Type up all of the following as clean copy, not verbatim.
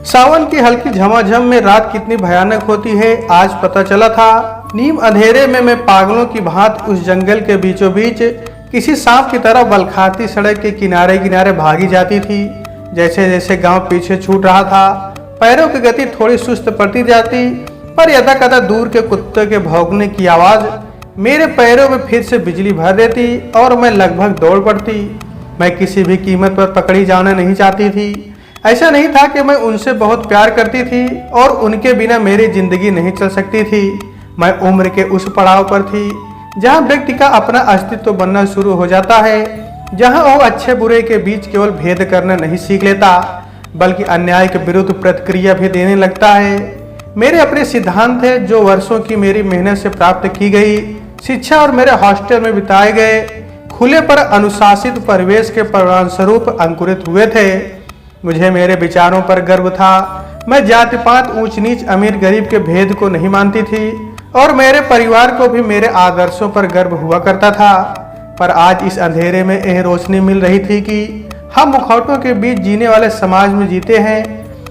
सावन की हल्की झमाझम में रात कितनी भयानक होती है आज पता चला था। नीम अंधेरे में मैं पागलों की भांति उस जंगल के बीचों बीच किसी सांप की तरह बलखाती सड़क के किनारे किनारे भागी जाती थी। जैसे जैसे गांव पीछे छूट रहा था, पैरों की गति थोड़ी सुस्त पड़ती जाती, पर यदा कदा दूर के कुत्ते के भौंकने की आवाज मेरे पैरों में फिर से बिजली भर देती और मैं लगभग दौड़ पड़ती। मैं किसी भी कीमत पर पकड़ी जाना नहीं चाहती थी। ऐसा नहीं था कि मैं उनसे बहुत प्यार करती थी और उनके बिना मेरी जिंदगी नहीं चल सकती थी। मैं उम्र के उस पड़ाव पर थी जहां व्यक्ति का अपना अस्तित्व बनना शुरू हो जाता है, जहां वो अच्छे बुरे के बीच केवल भेद करना नहीं सीख लेता बल्कि अन्याय के विरुद्ध प्रतिक्रिया भी देने लगता है। मेरे अपने सिद्धांत थे जो वर्षों की मेरी मेहनत से प्राप्त की गई शिक्षा और मेरे हॉस्टल में बिताए गए खुले पर अनुशासित परिवेश के परिणामस्वरूप अंकुरित हुए थे। मुझे मेरे विचारों पर गर्व था। मैं जाति पात ऊंच नीच अमीर गरीब के भेद को नहीं मानती थी और मेरे परिवार को भी मेरे आदर्शों पर गर्व हुआ करता था। पर आज इस अंधेरे में यह रोशनी मिल रही थी कि हम मुखौटों के बीच जीने वाले समाज में जीते हैं।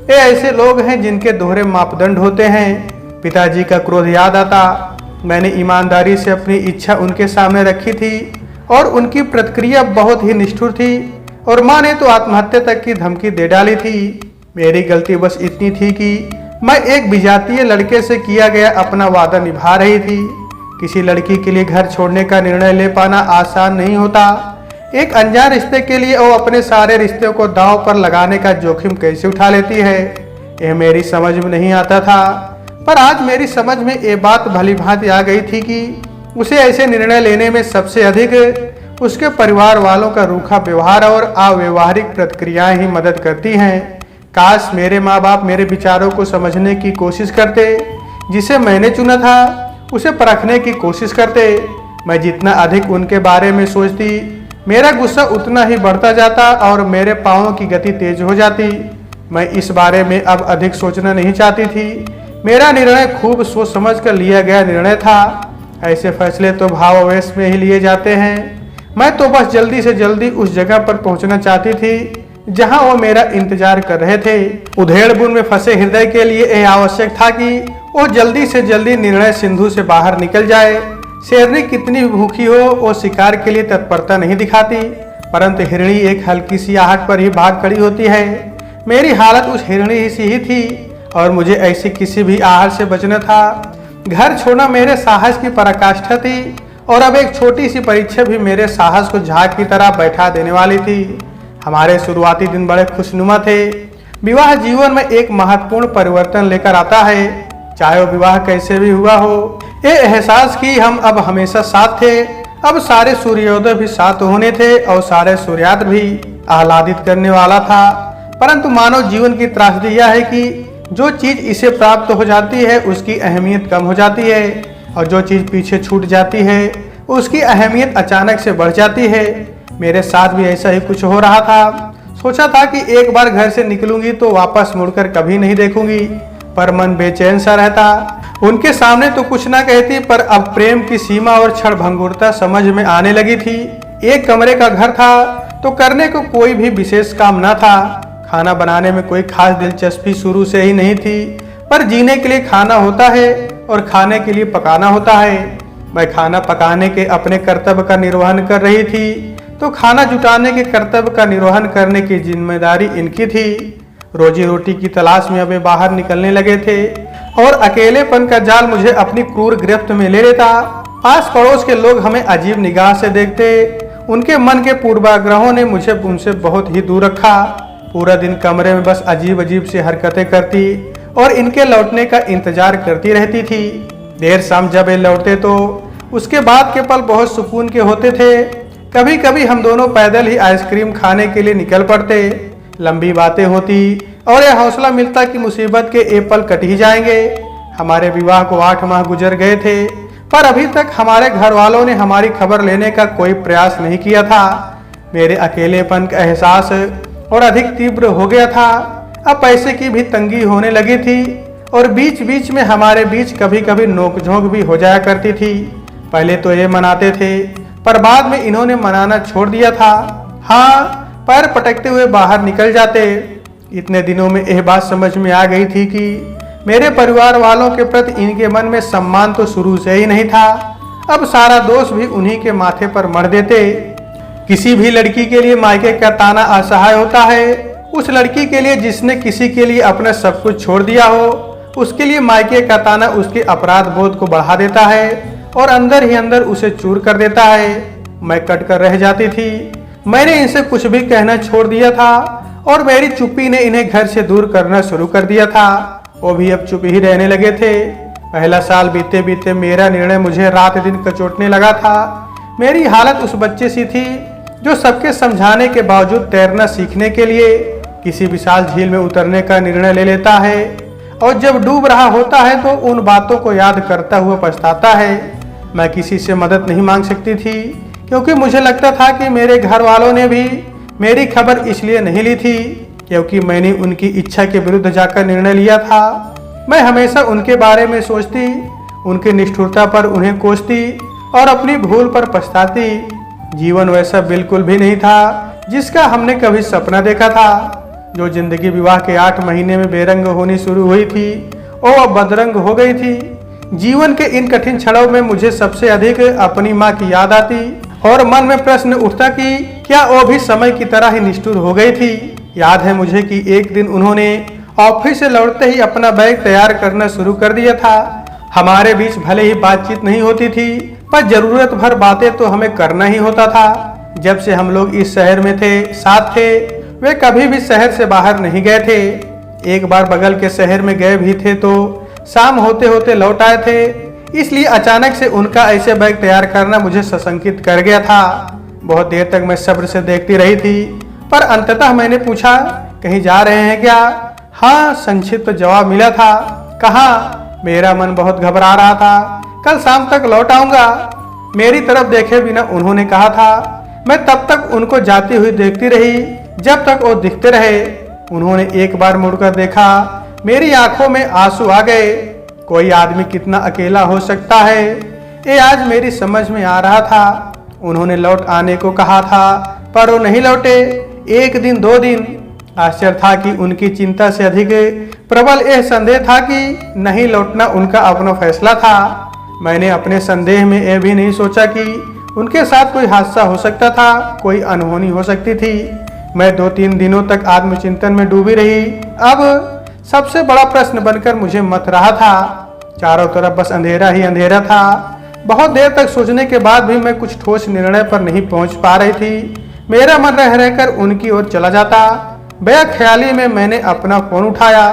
ये ऐसे लोग हैं जिनके दोहरे मापदंड होते हैं। पिताजी का क्रोध याद आता। मैंने ईमानदारी से अपनी इच्छा उनके सामने रखी थी और उनकी प्रतिक्रिया बहुत ही निष्ठुर थी और माँ ने तो आत्महत्या तक की धमकी दे डाली थी। मेरी गलती बस इतनी थी कि मैं एक विजातीय लड़के से किया गया अपना वादा निभा रही थी। किसी लड़की के लिए घर छोड़ने का निर्णय ले पाना आसान नहीं होता। एक अनजान रिश्ते के लिए वो अपने सारे रिश्तों को दांव पर लगाने का जोखिम कैसे उठा लेती है, यह मेरी समझ में नहीं आता था। पर आज मेरी समझ में ये बात भली भांति आ गई थी कि उसे ऐसे निर्णय लेने में सबसे अधिक उसके परिवार वालों का रूखा व्यवहार और अव्यवहारिक प्रतिक्रियाएं ही मदद करती हैं। काश मेरे माँ बाप मेरे विचारों को समझने की कोशिश करते, जिसे मैंने चुना था उसे परखने की कोशिश करते। मैं जितना अधिक उनके बारे में सोचती, मेरा गुस्सा उतना ही बढ़ता जाता और मेरे पाँवों की गति तेज हो जाती। मैं इस बारे में अब अधिक सोचना नहीं चाहती थी। मेरा निर्णय खूब सोच समझ कर लिया गया निर्णय था। ऐसे फैसले तो भावावेश में ही लिए जाते हैं। मैं तो बस जल्दी से जल्दी उस जगह पर पहुंचना चाहती थी जहां वो मेरा इंतजार कर रहे थे। उधेड़बुन में फंसे हृदय के लिए यह आवश्यक था कि वो जल्दी से जल्दी निर्णय सिंधु से बाहर निकल जाए। शेरनी कितनी भी भूखी हो वो शिकार के लिए तत्परता नहीं दिखाती, परंतु हिरणी एक हल्की सी आहट पर ही भाग खड़ी होती है। मेरी हालत उस हिरणी सी ही थी और मुझे ऐसी किसी भी आहट से बचना था। घर छोड़ना मेरे साहस की पराकाष्ठा थी और अब एक छोटी सी परीक्षा भी मेरे साहस को झाग की तरह बैठा देने वाली थी। हमारे शुरुआती दिन बड़े खुशनुमा थे। विवाह जीवन में एक महत्वपूर्ण परिवर्तन लेकर आता है, चाहे वो विवाह कैसे भी हुआ हो। ये एहसास कि हम अब हमेशा साथ थे। अब सारे सूर्योदय भी साथ होने थे और सारे सूर्यास्त भी आह्लादित करने वाला था। परंतु मानव जीवन की त्रासदी यह है कि जो चीज इसे प्राप्त हो जाती है उसकी अहमियत कम हो जाती है और जो चीज पीछे छूट जाती है उसकी अहमियत अचानक से बढ़ जाती है। मेरे साथ भी ऐसा ही कुछ हो रहा था। सोचा था कि एक बार घर से निकलूंगी तो वापस मुड़कर कभी नहीं देखूंगी, पर मन बेचैन सा रहता। उनके सामने तो कुछ ना कहती, पर अब प्रेम की सीमा और क्षणभंगुरता समझ में आने लगी थी। एक कमरे का घर था तो करने को कोई भी विशेष काम न था। खाना बनाने में कोई खास दिलचस्पी शुरू से ही नहीं थी, पर जीने के लिए खाना होता है और खाने के लिए पकाना होता है। मैं खाना पकाने के अपने कर्तव्य का निर्वहन कर रही थी तो खाना जुटाने के कर्तव्य का निर्वहन करने की जिम्मेदारी इनकी थी। रोजी रोटी की तलाश में वे बाहर निकलने लगे थे और अकेलेपन का जाल मुझे अपनी क्रूर गिरफ्त में ले लेता। आस पड़ोस के लोग हमें अजीब निगाह से देखते। उनके मन के पूर्वाग्रहों ने मुझे उनसे बहुत ही दूर रखा। पूरा दिन कमरे में बस अजीब अजीब सी हरकतें करती और इनके लौटने का इंतजार करती रहती थी। देर शाम जब ये लौटते तो उसके बाद के पल बहुत सुकून के होते थे। कभी कभी हम दोनों पैदल ही आइसक्रीम खाने के लिए निकल पड़ते। लंबी बातें होती और यह हौसला मिलता कि मुसीबत के ये पल कट ही जाएंगे। हमारे विवाह को 8 माह गुजर गए थे, पर अभी तक हमारे घर वालों ने हमारी खबर लेने का कोई प्रयास नहीं किया था। मेरे अकेलेपन का एहसास और अधिक तीव्र हो गया था। अब पैसे की भी तंगी होने लगी थी और बीच बीच में हमारे बीच कभी कभी नोकझोंक भी हो जाया करती थी। पहले तो ये मनाते थे, पर बाद में इन्होंने मनाना छोड़ दिया था। हाँ, पैर पटकते हुए बाहर निकल जाते। इतने दिनों में यह बात समझ में आ गई थी कि मेरे परिवार वालों के प्रति इनके मन में सम्मान तो शुरू से ही नहीं था। अब सारा दोष भी उन्हीं के माथे पर मढ़ देते। किसी भी लड़की के लिए मायके का ताना असहाय होता है। उस लड़की के लिए जिसने किसी के लिए अपना सब कुछ छोड़ दिया हो, उसके लिए मायके का ताना उसके अपराध बोध को बढ़ा देता है और अंदर ही अंदर उसे चूर कर देता है। मैं कट कर रह जाती थी। मैंने इनसे कुछ भी कहना छोड़ दिया था और मेरी चुप्पी ने इन्हें घर से दूर करना शुरू कर दिया था। वो भी अब चुप ही रहने लगे थे। पहला साल बीते बीते मेरा निर्णय मुझे रात दिन कचोटने लगा था। मेरी हालत उस बच्चे सी थी जो सबके समझाने के बावजूद तैरना सीखने के लिए किसी विशाल झील में उतरने का निर्णय ले लेता है और जब डूब रहा होता है तो उन बातों को याद करता हुआ पछताता है। मैं किसी से मदद नहीं मांग सकती थी क्योंकि मुझे लगता था कि मेरे घर वालों ने भी मेरी खबर इसलिए नहीं ली थी क्योंकि मैंने उनकी इच्छा के विरुद्ध जाकर निर्णय लिया था। मैं हमेशा उनके बारे में सोचती, उनकी निष्ठुरता पर उन्हें कोसती और अपनी भूल पर पछताती। जीवन वैसा बिल्कुल भी नहीं था जिसका हमने कभी सपना देखा था। जो जिंदगी विवाह के 8 महीने में बेरंग होनी शुरू हुई थी वो अब बदरंग हो गई थी। जीवन के इन कठिन क्षणों में मुझे सबसे अधिक अपनी माँ की याद आती और मन में प्रश्न उठता कि क्या वो भी समय की तरह ही निष्ठुर हो गई थी। याद है मुझे कि एक दिन उन्होंने ऑफिस से लौटते ही अपना बैग तैयार करना शुरू कर दिया था। हमारे बीच भले ही बातचीत नहीं होती थी पर जरूरत भर बातें तो हमें करना ही होता था। जब से हम लोग इस शहर में थे, साथ थे, वे कभी भी शहर से बाहर नहीं गए थे। एक बार बगल के शहर में गए भी थे तो शाम होते होते लौट आए थे। इसलिए अचानक से उनका ऐसे बैग तैयार करना मुझे सशंकित कर गया था। बहुत देर तक मैं सब्र से देखती रही थी पर अंततः मैंने पूछा, कहीं जा रहे हैं क्या? हाँ, संक्षिप्त जवाब मिला था। कहाँ? मेरा मन बहुत घबरा रहा था। कल शाम तक लौट आऊंगा, मेरी तरफ देखे बिना उन्होंने कहा था। मैं तब तक उनको जाती हुई देखती रही जब तक वो दिखते रहे। उन्होंने एक बार मुड़कर देखा, मेरी आंखों में आंसू आ गए। कोई आदमी कितना अकेला हो सकता है, ये आज मेरी समझ में आ रहा था। उन्होंने लौट आने को कहा था पर वो नहीं लौटे। 1 दिन 2 दिन। आश्चर्य था कि उनकी चिंता से अधिक प्रबल यह संदेह था कि नहीं लौटना उनका अपना फैसला था। मैंने अपने संदेह में यह भी नहीं सोचा कि उनके साथ कोई हादसा हो सकता था, कोई अनहोनी हो सकती थी। मैं 2-3 दिनों तक आत्मचिंतन में डूबी रही। अब सबसे बड़ा प्रश्न बनकर मुझे मत रहा था। चारों तरफ बस अंधेरा ही अंधेरा था। बहुत देर तक सोचने के बाद भी मैं कुछ ठोस निर्णय पर नहीं पहुंच पा रही थी। मेरा मन रह रहकर उनकी ओर चला जाता। बेख्याली में मैंने अपना फोन उठाया।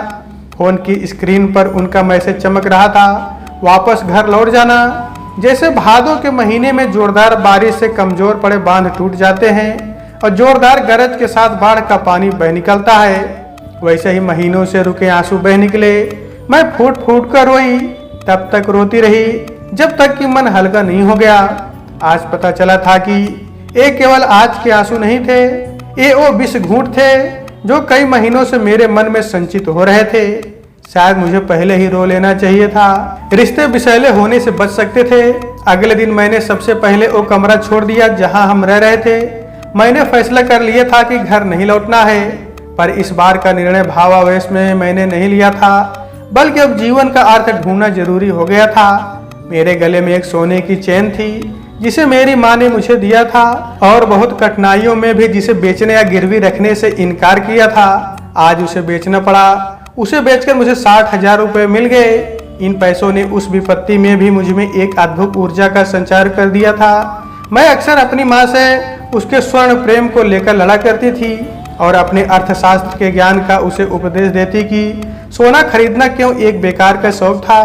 फोन की स्क्रीन पर उनका मैसेज चमक रहा था, वापस घर लौट जाना। जैसे भादों के महीने में जोरदार बारिश से कमजोर पड़े बांध टूट जाते हैं और जोरदार गरज के साथ बाढ़ का पानी बह निकलता है, वैसे ही महीनों से रुके आंसू बह निकले। मैं फूट फूट कर रोई, तब तक रोती रही जब तक कि मन हल्का नहीं हो गया। आज पता चला था कि ये केवल आज के आंसू नहीं थे, ये वो विष घूंट थे जो कई महीनों से मेरे मन में संचित हो रहे थे। शायद मुझे पहले ही रो लेना चाहिए था, रिश्ते विषैले होने से बच सकते थे। अगले दिन मैंने सबसे पहले वो कमरा छोड़ दिया जहां हम रह रहे थे। मैंने फैसला कर लिया था कि घर नहीं लौटना है, पर इस बार का निर्णय भावावेश में मैंने नहीं लिया था, बल्कि अब जीवन का अर्थ ढूंढना जरूरी हो गया था। मेरे गले में एक सोने की चेन थी जिसे मेरी माँ ने मुझे दिया था और बहुत कठिनाइयों में भी जिसे बेचने या गिरवी रखने से इनकार किया था। आज उसे बेचना पड़ा। उसे बेचकर मुझे 60,000 रुपये मिल गए। इन पैसों ने उस विपत्ति में भी मुझ में एक अद्भुत ऊर्जा का संचार कर दिया था। मैं अक्सर अपनी माँ से उसके स्वर्ण प्रेम को लेकर लड़ा करती थी और अपने अर्थशास्त्र के ज्ञान का उसे उपदेश देती कि सोना खरीदना क्यों एक बेकार का शौक था।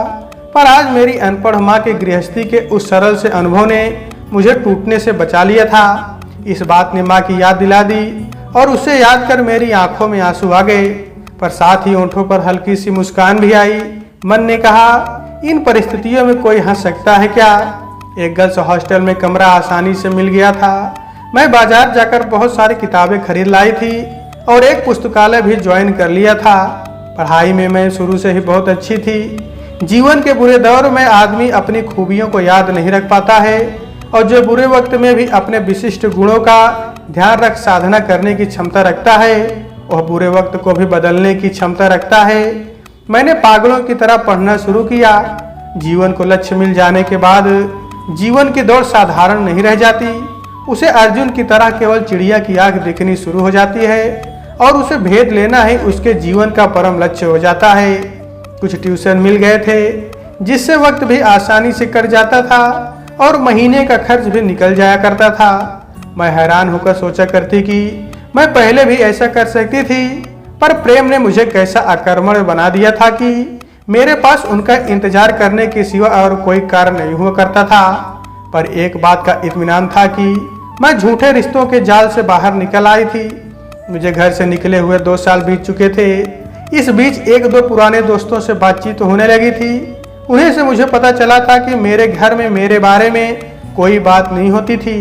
पर आज मेरी अनपढ़ माँ के गृहस्थी के उस सरल से अनुभव ने मुझे टूटने से बचा लिया था। इस बात ने माँ की याद दिला दी और उसे याद कर मेरी आंखों में आंसू आ गए, पर साथ ही होंठों पर हल्की सी मुस्कान भी आई। मन ने कहा, इन परिस्थितियों में कोई हंस सकता है क्या? एक गर्ल्स हॉस्टल में कमरा आसानी से मिल गया था। मैं बाजार जाकर बहुत सारी किताबें खरीद लाई थी और एक पुस्तकालय भी ज्वाइन कर लिया था। पढ़ाई में मैं शुरू से ही बहुत अच्छी थी। जीवन के बुरे दौर में आदमी अपनी खूबियों को याद नहीं रख पाता है और जो बुरे वक्त में भी अपने विशिष्ट गुणों का ध्यान रख साधना करने की क्षमता रखता है वह बुरे वक्त को भी बदलने की क्षमता रखता है। मैंने पागलों की तरह पढ़ना शुरू किया। जीवन को लक्ष्य मिल जाने के बाद जीवन की दौड़ साधारण नहीं रह जाती। उसे अर्जुन की तरह केवल चिड़िया की आंख दिखनी शुरू हो जाती है और उसे भेद लेना ही उसके जीवन का परम लक्ष्य हो जाता है। कुछ ट्यूशन मिल गए थे जिससे वक्त भी आसानी से कट जाता था और महीने का खर्च भी निकल जाया करता था। मैं हैरान होकर सोचा करती कि मैं पहले भी ऐसा कर सकती थी, पर प्रेम ने मुझे कैसा आक्रमण बना दिया था कि मेरे पास उनका इंतजार करने के सिवा और कोई कार्य नहीं हुआ करता था। पर एक बात का इत्मीनान था कि मैं झूठे रिश्तों के जाल से बाहर निकल आई थी। मुझे घर से निकले हुए 2 साल बीत चुके थे। इस बीच 1-2 पुराने दोस्तों से बातचीत होने लगी थी। उन्हीं से मुझे पता चला था कि मेरे घर में मेरे बारे में कोई बात नहीं होती थी।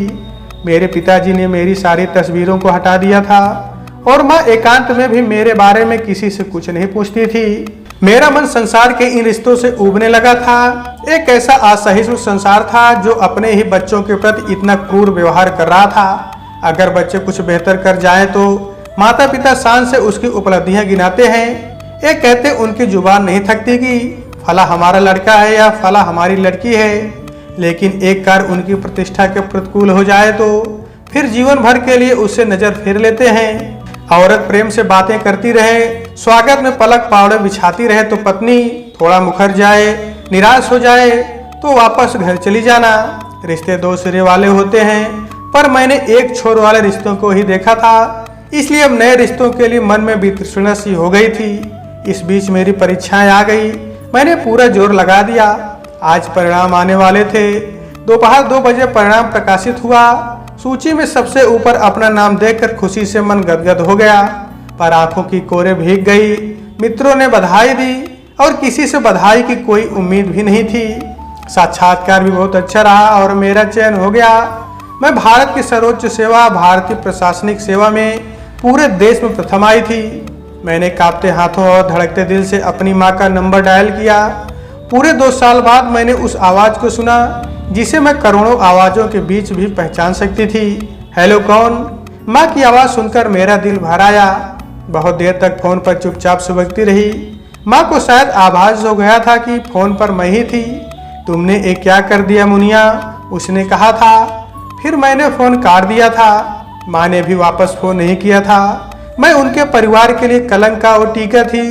मेरे पिताजी ने मेरी सारी तस्वीरों को हटा दिया था और माँ एकांत में भी मेरे बारे में किसी से कुछ नहीं पूछती थी। मेरा मन संसार के इन रिश्तों से उबने लगा था। एक ऐसा असहिष्णु संसार था जो अपने ही बच्चों के प्रति इतना क्रूर व्यवहार कर रहा था। अगर बच्चे कुछ बेहतर कर जाएं तो माता पिता शान से उसकी उपलब्धियां गिनाते हैं। एक कहते उनकी जुबान नहीं थकती कि फला हमारा लड़का है या फला हमारी लड़की है। लेकिन एक कार उनकी प्रतिष्ठा के प्रतिकूल हो जाए तो फिर जीवन भर के लिए उससे नजर फेर लेते हैं। औरत प्रेम से बातें करती रहे, स्वागत में पलक पावड़े बिछाती रहे तो पत्नी थोड़ा मुखर जाए, निराश हो जाए तो वापस घर चली जाना। रिश्ते 2 सिरे वाले होते हैं, पर मैंने एक छोर वाले रिश्तों को ही देखा था, इसलिए अब नए रिश्तों के लिए मन में वितृष्णा सी हो गई थी। इस बीच मेरी परीक्षाएं आ गई। मैंने पूरा जोर लगा दिया। आज परिणाम आने वाले थे। दोपहर 2 बजे परिणाम प्रकाशित हुआ। सूची में सबसे ऊपर अपना नाम देखकर खुशी से मन गदगद हो गया, पर आंखों की कोरे भीग गई। मित्रों ने बधाई दी और किसी से बधाई की कोई उम्मीद भी नहीं थी। साक्षात्कार भी बहुत अच्छा रहा और मेरा चयन हो गया। मैं भारत की सर्वोच्च सेवा भारतीय प्रशासनिक सेवा में पूरे देश में प्रथम आई थी। मैंने कांपते हाथों और धड़कते दिल से अपनी माँ का नंबर डायल किया। पूरे 2 साल बाद मैंने उस आवाज को सुना जिसे मैं करोड़ों आवाजों के बीच भी पहचान सकती थी। हेलो कौन? माँ की आवाज सुनकर मेरा दिल भर आया। बहुत देर तक फोन पर चुपचाप सुबकती रही। माँ को शायद आभास हो गया था कि फोन पर मैं ही थी। तुमने ये क्या कर दिया मुनिया? उसने कहा था। फिर मैंने फोन काट दिया था। माँ ने भी वापस फोन नहीं किया था। मैं उनके परिवार के लिए कलंक का और टीका थी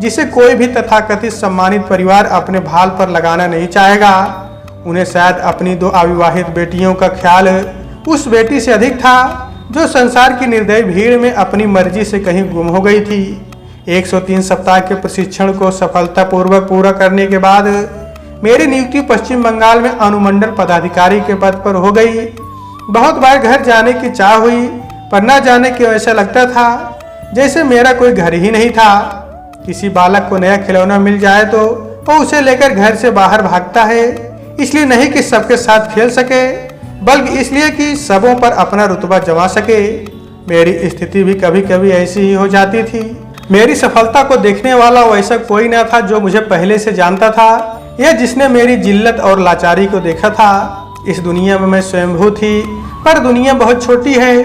जिसे कोई भी तथाकथित सम्मानित परिवार अपने भाल पर लगाना नहीं चाहेगा। उन्हें शायद अपनी 2 अविवाहित बेटियों का ख्याल उस बेटी से अधिक था जो संसार की निर्दयी भीड़ में अपनी मर्जी से कहीं गुम हो गई थी। 103 सप्ताह के प्रशिक्षण को सफलतापूर्वक पूरा करने के बाद मेरी नियुक्ति पश्चिम बंगाल में अनुमंडल पदाधिकारी के पद पर हो गई। बहुत बार घर जाने की चाह हुई, पर न जाने क्यों ऐसा लगता था जैसे मेरा कोई घर ही नहीं था। किसी बालक को नया खिलौना मिल जाए तो वो उसे लेकर घर से बाहर भागता है, इसलिए नहीं कि सबके साथ खेल सके, बल्कि इसलिए कि सबों पर अपना रुतबा जमा सके। मेरी स्थिति भी कभी कभी ऐसी ही हो जाती थी। मेरी सफलता को देखने वाला वैसा कोई न था जो मुझे पहले से जानता था या जिसने मेरी जिल्लत और लाचारी को देखा था। इस दुनिया में मैं स्वयंभू थी, पर दुनिया बहुत छोटी है।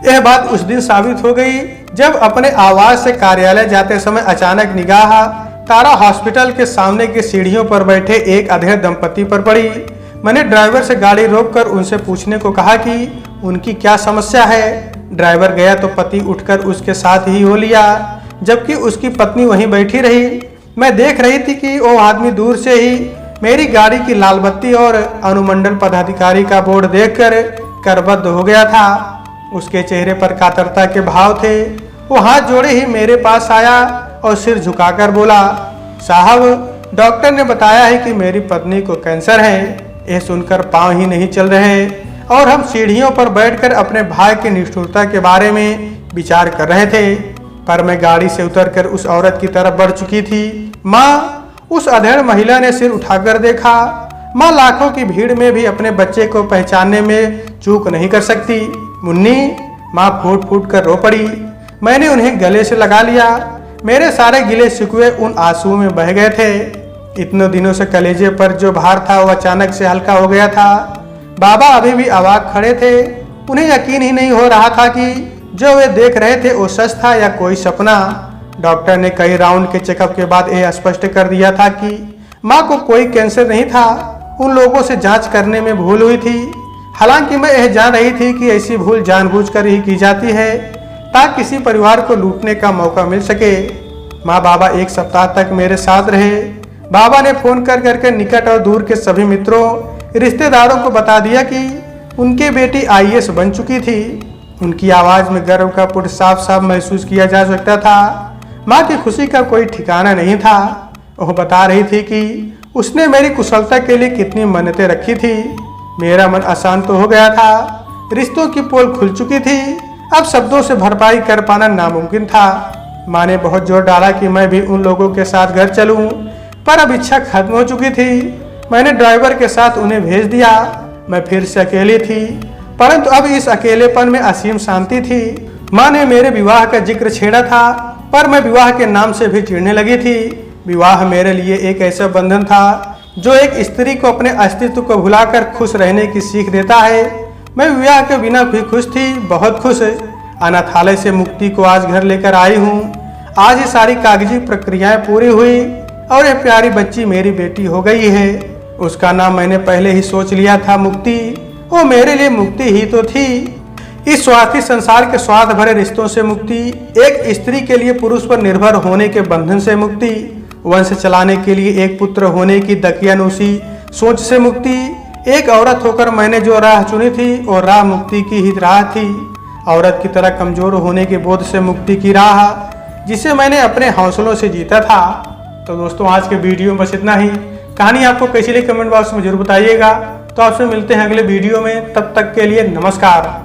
यह बात उस दिन साबित हो गई जब अपने आवास से कार्यालय जाते समय अचानक निगाह तारा हॉस्पिटल के सामने की सीढ़ियों पर बैठे एक अधेड़ दंपति पर पड़ी। मैंने ड्राइवर से गाड़ी रोककर उनसे पूछने को कहा कि उनकी क्या समस्या है। ड्राइवर गया तो पति उठकर उसके साथ ही हो लिया, जबकि उसकी पत्नी वहीं बैठी रही। मैं देख रही थी कि वो आदमी दूर से ही मेरी गाड़ी की लाल बत्ती और अनुमंडल पदाधिकारी का बोर्ड देखकर करबद्ध हो गया था। उसके चेहरे पर कातरता के भाव थे। वो हाथ जोड़े ही मेरे पास आया और सिर झुकाकर बोला, साहब, डॉक्टर ने बताया है कि मेरी पत्नी को कैंसर है। यह सुनकर पांव ही नहीं चल रहे और हम सीढ़ियों पर बैठकर अपने भाई की निष्ठुरता के बारे में विचार कर रहे थे, पर मैं गाड़ी से उतरकर उस औरत की तरफ बढ़ चुकी थी। माँ, उस अधेड़ महिला ने सिर उठाकर देखा। माँ लाखों की भीड़ में भी अपने बच्चे को पहचानने में चूक नहीं कर सकती। मुन्नी, माँ फूट फूट कर रो पड़ी। मैंने उन्हें गले से लगा लिया। मेरे सारे गिले शिकवे उन आंसुओं में बह गए थे। इतने दिनों से कलेजे पर जो भार था वो अचानक से हल्का हो गया था। बाबा अभी भी अवाक खड़े थे। उन्हें यकीन ही नहीं हो रहा था कि जो वे देख रहे थे वो सच था या कोई सपना। डॉक्टर ने कई राउंड के चेकअप के बाद यह स्पष्ट कर दिया था कि माँ को कोई कैंसर नहीं था। उन लोगों से जांच करने में भूल हुई थी। हालांकि मैं यह जान रही थी कि ऐसी भूल जानबूझकर ही की जाती है ताकि किसी परिवार को लूटने का मौका मिल सके। माँ बाबा एक सप्ताह तक मेरे साथ रहे। बाबा ने फोन कर करके निकट और दूर के सभी मित्रों रिश्तेदारों को बता दिया कि उनकी बेटी IAS बन चुकी थी। उनकी आवाज में गर्व का पुट साफ साफ महसूस किया जा सकता था। माँ की खुशी का कोई ठिकाना नहीं था। वह बता रही थी कि उसने मेरी कुशलता के लिए कितनी मन्नतें रखी थी। मेरा मन अशांत तो हो गया था। रिश्तों की पोल खुल चुकी थी। अब शब्दों से भरपाई कर पाना नामुमकिन था। माँ ने बहुत जोर डाला कि मैं भी उन लोगों के साथ घर चलूं, पर अब इच्छा खत्म हो चुकी थी। मैंने ड्राइवर के साथ उन्हें भेज दिया। मैं फिर से अकेली थी, परंतु अब इस अकेलेपन में असीम शांति थी। माँ ने मेरे विवाह का जिक्र छेड़ा था, पर मैं विवाह के नाम से भी चिढ़ने लगी थी। विवाह मेरे लिए एक ऐसा बंधन था जो एक स्त्री को अपने अस्तित्व को भुलाकर खुश रहने की सीख देता है। मैं विवाह के बिना भी खुश थी, बहुत खुश। अनाथालय से मुक्ति को आज घर लेकर आई हूँ। आज ये सारी कागजी प्रक्रियाएं पूरी हुई और यह प्यारी बच्ची मेरी बेटी हो गई है। उसका नाम मैंने पहले ही सोच लिया था, मुक्ति। वो मेरे लिए मुक्ति ही तो थी। इस स्वार्थी संसार के स्वार्थ भरे रिश्तों से मुक्ति, एक स्त्री के लिए पुरुष पर निर्भर होने के बंधन से मुक्ति, वंश चलाने के लिए एक पुत्र होने की दकियानुसी सोच से मुक्ति। एक औरत होकर मैंने जो राह चुनी थी वो राह मुक्ति की ही राह थी। औरत की तरह कमजोर होने के बोध से मुक्ति की राह, जिसे मैंने अपने हौसलों से जीता था। तो दोस्तों आज के वीडियो में बस इतना ही। कहानी आपको कैसी लगी कमेंट बॉक्स में जरूर बताइएगा। तो आपसे मिलते हैं अगले वीडियो में, तब तक के लिए नमस्कार।